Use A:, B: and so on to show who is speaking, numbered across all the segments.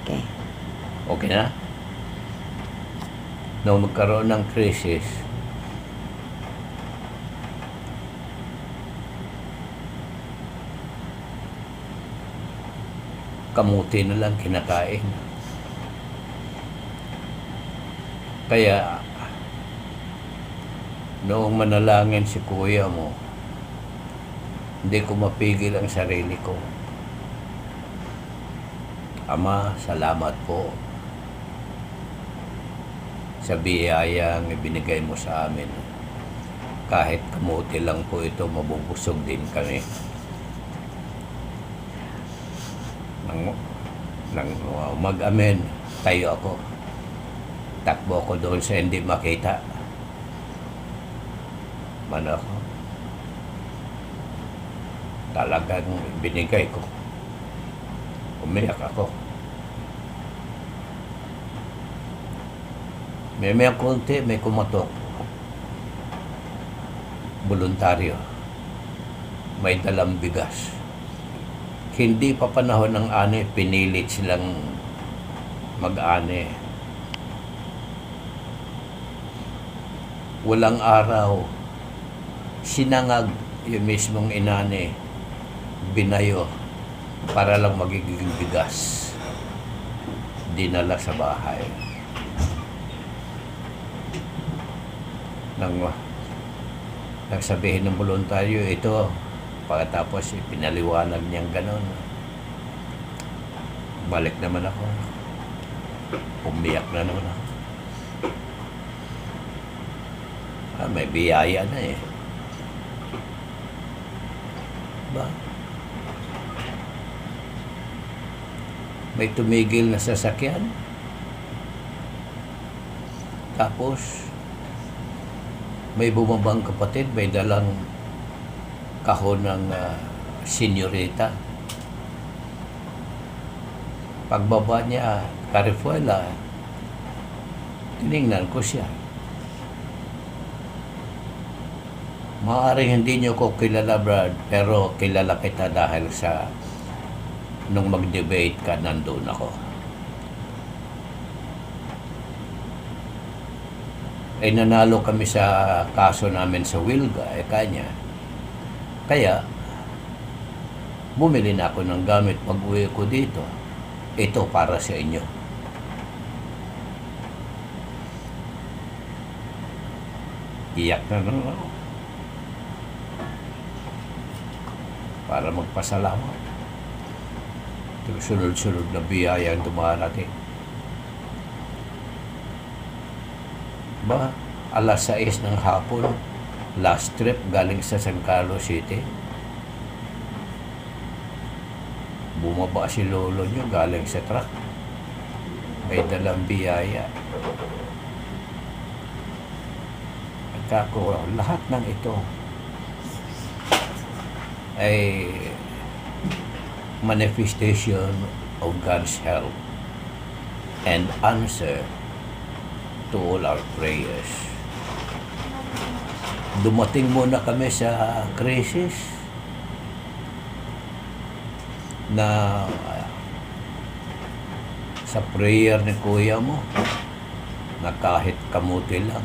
A: Okay.
B: Okay na? Nung magkaroon ng krisis, kamuti na lang kinakain. Kaya, noong manalangin si kuya mo, hindi ko mapigil ang sarili ko. Ama, salamat po sa biyayang ibinigay mo sa amin. Kahit kamuti lang po ito, mabubusog din kami. Nang mag-amen, tayo ako. Takbo ko doon sa hindi makita. Mano ako. Talagang binigay ko. Umiyak ako. May konti, may kumatok. Voluntaryo. May dalang bigas. Hindi pa panahon ng ani, pinilit silang mag-ani. Walang araw, sinangag yung mismong inani, binayo, para lang magiging bigas. Dinala sa bahay. Nagsabihin ng voluntaryo, ito, pagkatapos pinaliwanag niyang ganon. Balik naman ako. Umiyak na naman ako. May biyaya na eh. Ba? May tumigil na sasakyan. Tapos, may bumabang kapatid, may dalang kahon ng senyorita. Pagbaba niya, Carifuela, tinignan ko siya. Maaaring hindi niyo ko kilala, Brad, pero kilala kita dahil sa nung mag-debate ka, nandun ako. Ay nanalo kami sa kaso namin sa Wilga, kanya. Kaya, bumili na ako ng gamit pag-uwi ko dito. Ito para sa inyo. Iyak na naman ako. Para magpasalamat. Ito sunod-sunod na biyaya ang dumarating. Ba, alas 6 ng hapon, last trip galing sa San Carlos City. Bumaba si lolo nyo galing sa truck. May dalang biyaya. At ako, lahat ng ito ay manifestation of God's help and answer to all our prayers. Dumating muna kami sa crisis na sa prayer ni kuya mo na kahit kamuti lang,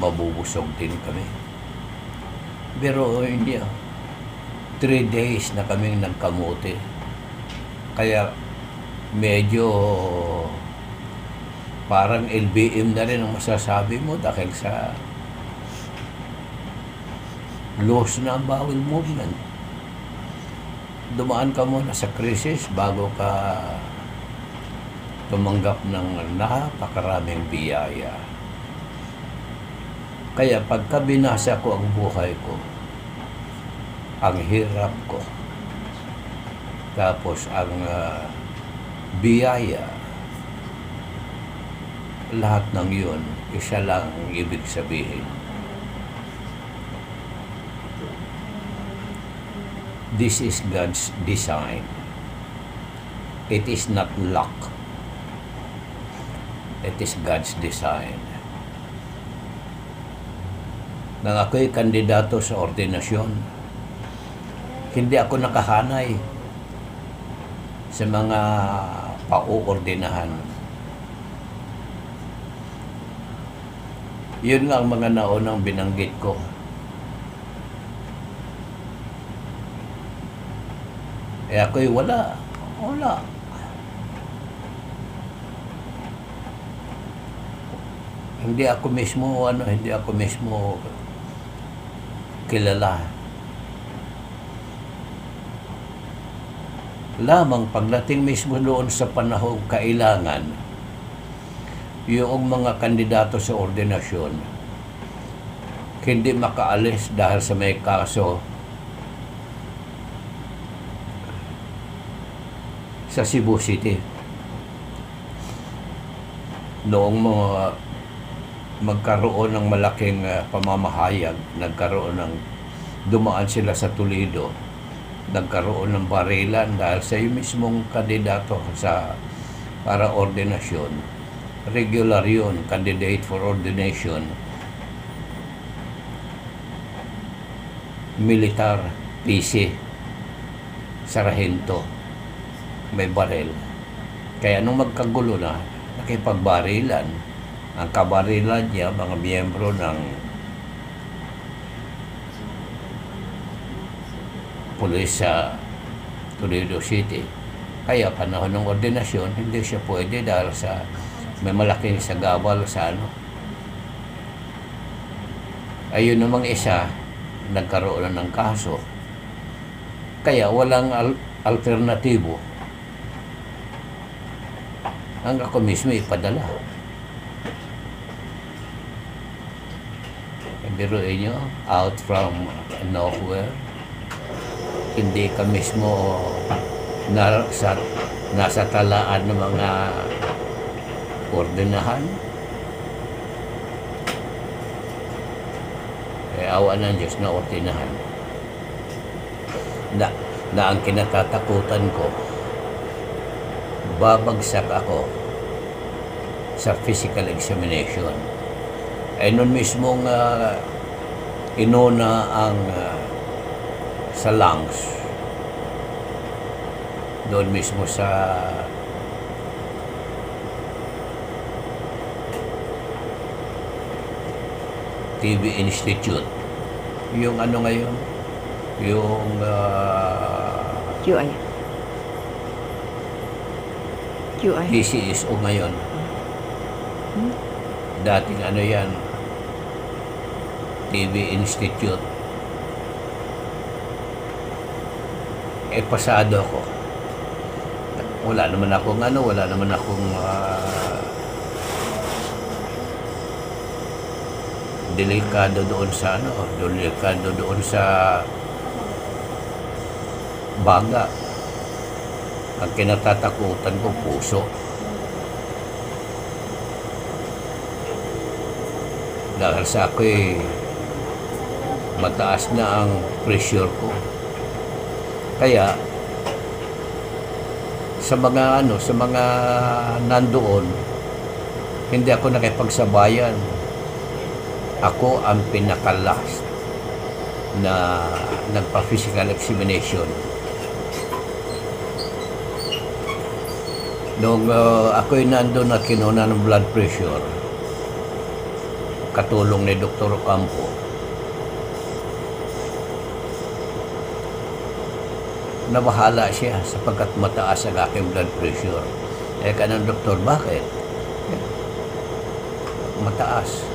B: mabubusog din kami. Pero hindi 3 days na kaming nagkamuti. Kaya medyo parang LBM na rin ang masasabi mo dahil sa loss na ang bowel movement. Dumaan ka muna sa krisis bago ka tumanggap ng napakaraming biyaya. Kaya pagka binasa ko ang buhay ko, ang hirap ko, tapos ang biyaya, lahat ng yun, isa lang ang ibig sabihin. This is God's design. It is not luck. It is God's design. Nang ako'y kandidato sa ordinasyon, hindi ako nakahanay sa mga pauordinahan. Yun nga ang mga naunang binanggit ko. Eh ako'y wala. Hindi ako mismo kilala. Lamang pagdating mismo doon sa panahong kailangan, yung mga kandidato sa ordinasyon hindi makaalis dahil sa may kaso sa Cebu City. Noong magkaroon ng malaking pamamahayag, dumaan sila sa Toledo, nagkaroon ng barilan dahil sa yung mismong kandidato para ordinasyon. Regular yun, candidate for ordination, militar, PC, sarhento, may baril. Kaya nung magkagulo na, nakipagbarilan. Ang kabarilan niya, mga miyembro ng pulis sa Toledo City. Kaya panahon ng ordinasyon, hindi siya pwede dahil sa may malaking sagabal sa Ayun namang isa, nagkaroon na ng kaso. Kaya walang alternatibo. Ang ako mismo ipadala. Biruin nyo, out from nowhere. Hindi ka mismo nasa talaan ng mga ordinahan. Awa ng Diyos na ordinahan. Na ang kinatatakutan ko, babagsak ako sa physical examination. Ay nun mismong inuna ang sa lungs. Doon mismo sa TB Institute. Yung ano ngayon? Yung
A: QI.
B: PCSO ngayon. Dating ano yan? TB Institute. Pasado ko. Wala naman akong delikado doon sa baga. Ang kinatatakutan ko puso. Dahil sa ako'y mataas na ang pressure ko. Kaya sa mga nandoon, hindi ako nakipagsabayan. Ako ang pinaka-last na nagpa-physical examination. Nung ako'y nandun na kinuna ng blood pressure, katulong ni Dr. Ocampo, nabahala siya sapagkat mataas ang aking blood pressure. Kanang doktor, bakit? Mataas.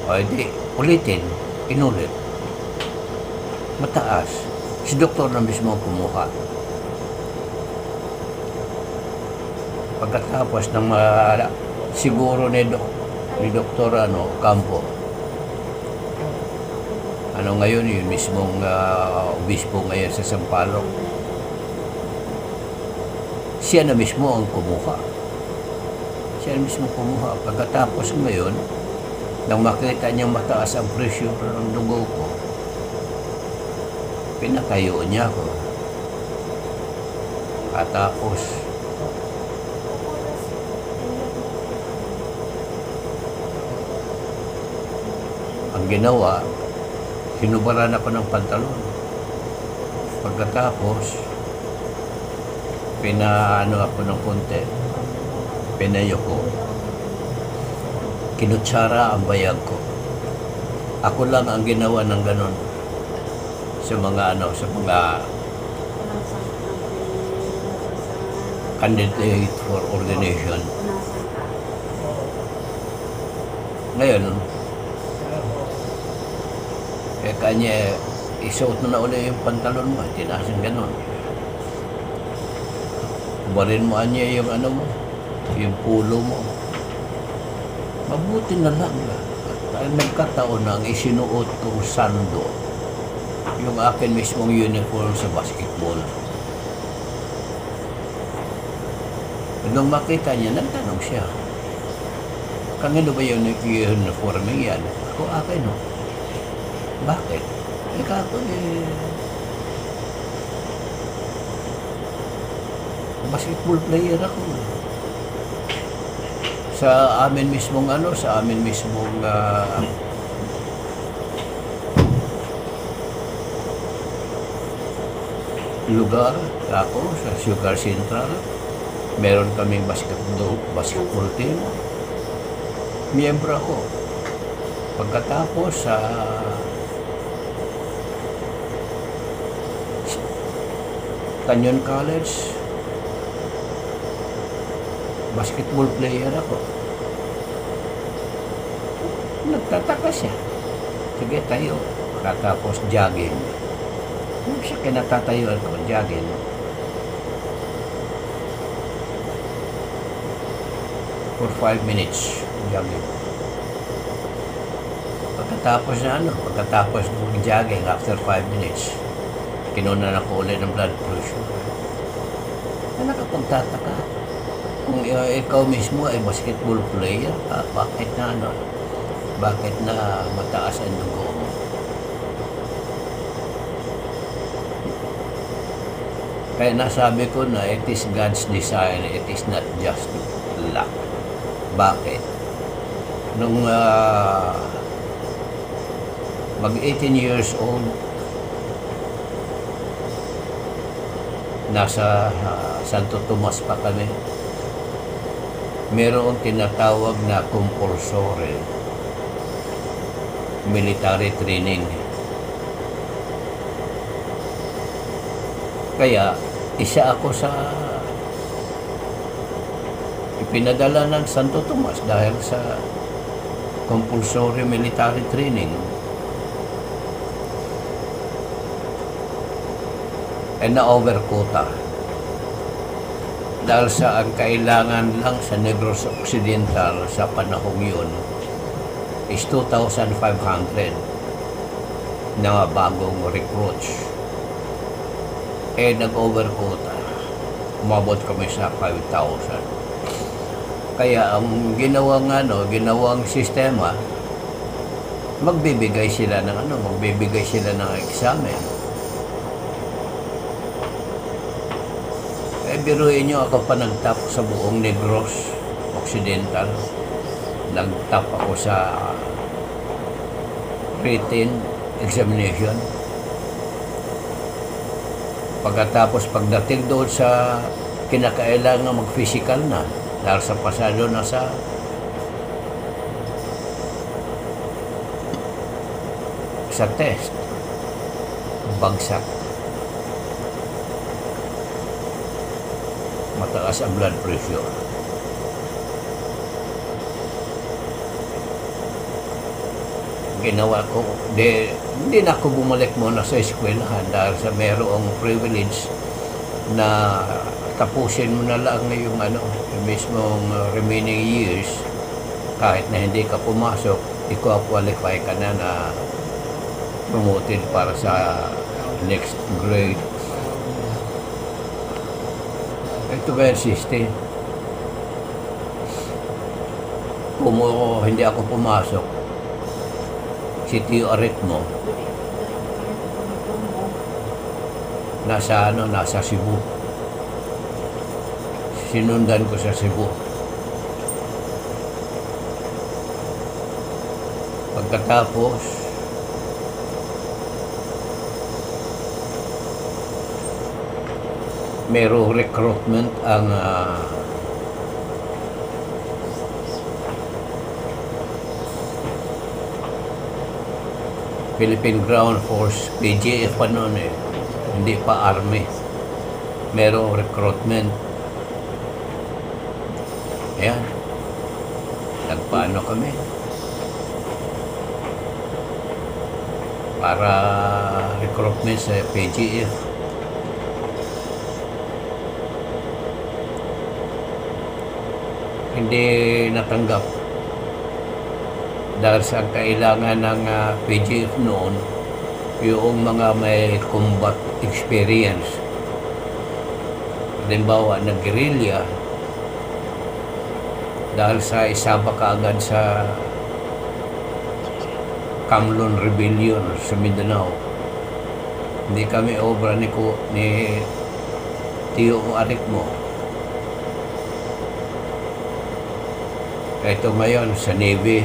B: O di, ulitin, inulit. Mataas. Si doktor na mismo kumuha. Pagkatapos ng siguro ni Dr. Campo, ngayon, yung mismong obispo ngayon sa Sampaloc, siya na mismo ang kumuha. Pagkatapos ngayon, nang makita niyang mataas ang pressure ng dugo ko, pinatayo niya ako. At tapos, ang ginawa, hinubaran ako ng pantalon. Pagkatapos, pinaano ako ng konti, pinayo ko, kinutsara ang bayag ko. Ako lang ang ginawa ng ganon sa mga candidate for ordination. Ngayon, kanya isuot mo na uli yung pantalon mo, tinasin ganon. Kubarin mo niya yung yung pulo mo. Mabuti na lang. Nagkataon na ang isinuot kong sando, yung akin mismong uniform sa basketball. Nung makita niya, nagtanong siya, kanino ba yung uniform yan? Ako, akin no. Bakit? Ako basketball player ako. Sa amin mismong lugar ako sa Sugar Central, meron kaming basketball team. Miyembro ako. Pagkatapos sa Canyon College, basketball player ako. Nagtataka siya. Sige, tayo. Katapos jogging. Kung siya kinatatayuan ko, jogging. For 5 minutes, jogging. Pagkatapos ng jogging, after 5 minutes, kinunan ako ulit ng blood pressure. Na nakapagtataka. Kung ikaw mismo ay basketball player, bakit na mataas ang dugo mo? Kaya nasabi ko na it is God's design, it is not just luck. Bakit? Nung mag 18 years old, nasa Santo Tomas pa kami, mayroong tinatawag na compulsory military training. Kaya isa ako sa ipinadala ng Santo Tomas dahil sa compulsory military training. Na-over quota. Dahil sa ang kailangan lang sa Negros Occidental sa panahong yun is 2,500 na bagong recruits. Nag-over quota. Umabot kami sa 5,000. Kaya ang ginawang sistema, magbibigay sila ng examen. Biruin nyo, ako pa nag-top sa buong Negros Occidental. Nag-top ako sa written examination. Pagkatapos pagdating doon sa kinakailangan mag-physical na, dahil sa pasado na sa test, bagsak. Mataas ang blood pressure. Ginawa ko, hindi na ako bumalik muna sa eskwelahan dahil sa merong privilege na tapusin mo na lang yung yung mismong remaining years. Kahit na hindi ka pumasok, i-qualify ka na promoted para sa next grade. Ito ba yung system? Kung hindi ako pumasok, si Tio Aritmo, nasa Cebu. Sinundan ko sa Cebu. Pagkatapos, merong recruitment ang Philippine Ground Force, PGF pa noon eh, hindi pa Army. Merong recruitment. Ayan. Nagpaano kami? Para recruitment sa PGF. Hindi natanggap. Dahil sa kailangan ng PGF noon, yung mga may combat experience. Halimbawa, nag-guerrilla, dahil sa isaba kaagad sa Camlon Rebellion sa Mindanao. Hindi kami obra ni Tio Arikmo. Ito ngayon sa Navy,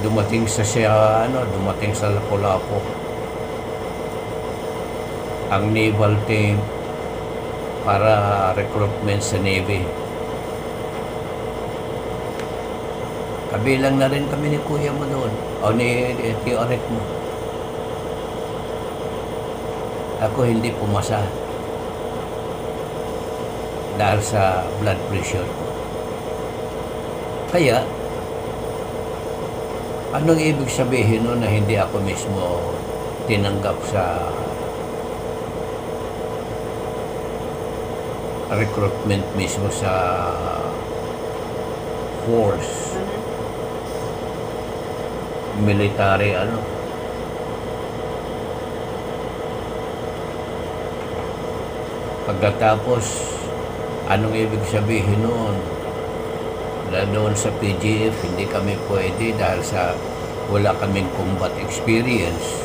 B: dumating sa Lapu-Lapu ang naval team para recruitment sa Navy. Kabilang na rin kami ni Kuya mo doon, o ni Tio Arek mo. Ako hindi pumasa dahil sa blood pressure. Kaya, anong ibig sabihin nun na hindi ako mismo tinanggap sa recruitment mismo sa force, military Pagkatapos, anong ibig sabihin nun? Doon sa PGF, hindi kami pwede dahil sa wala kaming combat experience.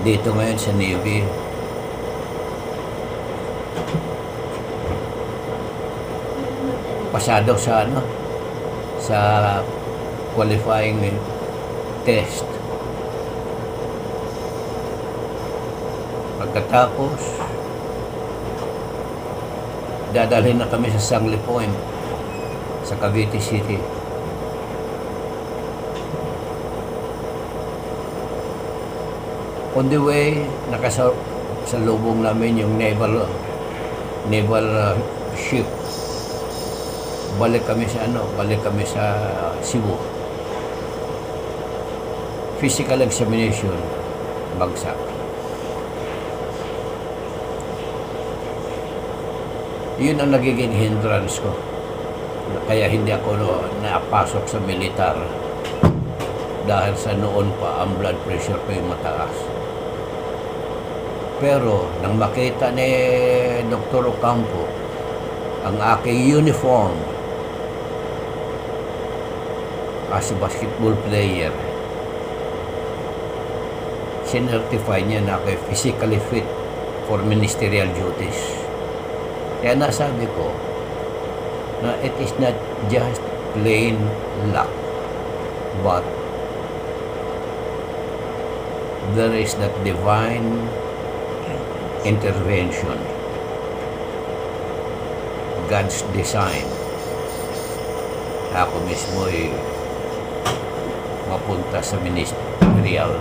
B: Dito ngayon sa Navy, pasado sa qualifying test. Pagkatapos, dadalhin na kami sa Sangley Point sa Cavite City. On the way, nakasalubong namin yung naval ship. Balik kami sa Cebu. Physical examination, bagsak. Yun ang nagiging hindrance ko. Kaya hindi ako napasok sa militar. Dahil sa noon pa, ang blood pressure ko yung mataas. Pero, nang makita ni Dr. Ocampo, ang aking uniform as a basketball player, sinertify niya na ako physically fit for ministerial duties. Kaya nasabi ko na it is not just plain luck, but there is that divine intervention, God's design. Ako mismo ay mapunta sa ministerial